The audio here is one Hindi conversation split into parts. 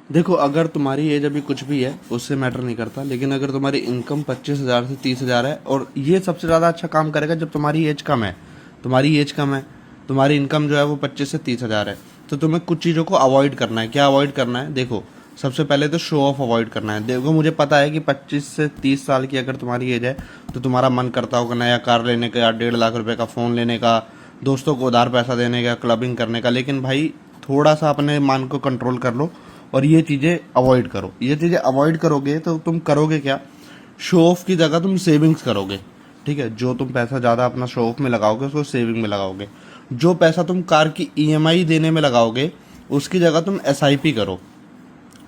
देखो, अगर तुम्हारी एज अभी कुछ भी है उससे मैटर नहीं करता, लेकिन अगर तुम्हारी इनकम 25,000 से 30,000 है, और ये सबसे ज़्यादा अच्छा काम करेगा जब तुम्हारी एज कम है। तुम्हारी एज कम है, तुम्हारी इनकम जो है वो 25 से 30,000 है, तो तुम्हें कुछ चीज़ों को अवॉइड करना है। क्या अवॉइड करना है? देखो, सबसे पहले तो शो ऑफ अवॉइड करना है। देखो, मुझे पता है कि 25 से 30 साल की अगर तुम्हारी एज है तो तुम्हारा मन करता होगा नया कार लेने का, 1.5 लाख रुपए का फ़ोन लेने का, दोस्तों को उधार पैसा देने का, क्लबिंग करने का। लेकिन भाई, थोड़ा सा अपने मन को कंट्रोल कर लो और ये चीज़ें अवॉइड करो। ये चीज़ें अवॉइड करोगे तो तुम करोगे क्या? शो ऑफ की जगह तुम सेविंग्स करोगे। ठीक है, जो तुम पैसा ज़्यादा अपना शो ऑफ में लगाओगे उसको सेविंग में लगाओगे। जो पैसा तुम कार की ईएमआई देने में लगाओगे उसकी जगह तुम एसआईपी करो।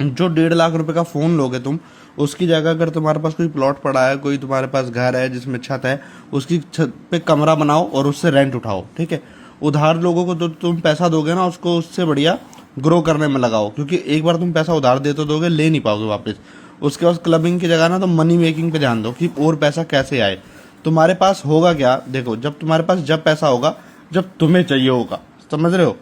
जो 1.5 लाख रुपए का फ़ोन लोगे तुम, उसकी जगह अगर तुम्हारे पास कोई प्लॉट पड़ा है, कोई तुम्हारे पास घर है जिसमें छत है, उसकी छत पे कमरा बनाओ और उससे रेंट उठाओ। ठीक है, उधार लोगों को तो तुम पैसा दोगे ना, उसको उससे बढ़िया ग्रो करने में लगाओ, क्योंकि एक बार तुम पैसा उधार दे तो दोगे, ले नहीं पाओगे वापस। उसके बाद क्लबिंग की जगह ना तो मनी मेकिंग पे ध्यान दो कि और पैसा कैसे आए। तुम्हारे पास होगा क्या? देखो, जब तुम्हारे पास जब पैसा होगा जब तुम्हें चाहिए होगा। समझ रहे हो?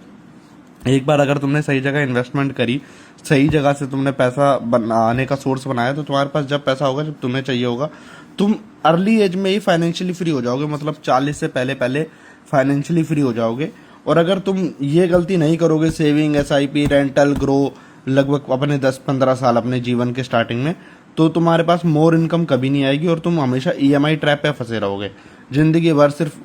एक बार अगर तुमने सही जगह इन्वेस्टमेंट करी, सही जगह से तुमने पैसा बनाने का सोर्स बनाया, तो तुम्हारे पास जब पैसा होगा जब तुम्हें चाहिए होगा। तुम अर्ली एज में ही फाइनेंशियली फ्री हो जाओगे, मतलब 40 से पहले पहले फाइनेंशियली फ्री हो जाओगे। और अगर तुम ये गलती नहीं करोगे, सेविंग, एसआईपी, रेंटल, ग्रो, लगभग अपने 10-15 साल अपने जीवन के स्टार्टिंग में, तो तुम्हारे पास मोर इनकम कभी नहीं आएगी और तुम हमेशा ईएमआई ट्रैप पे फंसे रहोगे जिंदगी भर। सिर्फ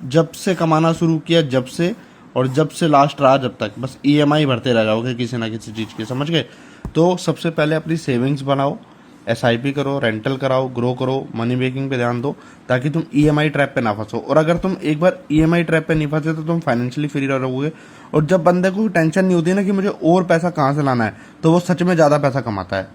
जब से कमाना शुरू किया, जब से, और जब से लास्ट रहा जब तक, बस ईएमआई भरते रह जाओगे किसी ना किसी चीज़ की। समझ गए? तो सबसे पहले अपनी सेविंग्स बनाओ, एसआईपी करो, रेंटल कराओ, ग्रो करो, मनी मेकिंग पे ध्यान दो, ताकि तुम ईएमआई ट्रैप पे ना फंसो। और अगर तुम एक बार ईएमआई ट्रैप पे नहीं फंसे तो तुम फाइनेंशियली फ्री रहोगे। और जब बंदे को टेंशन नहीं होती ना कि मुझे और पैसा कहाँ से लाना है, तो वो सच में ज़्यादा पैसा कमाता है।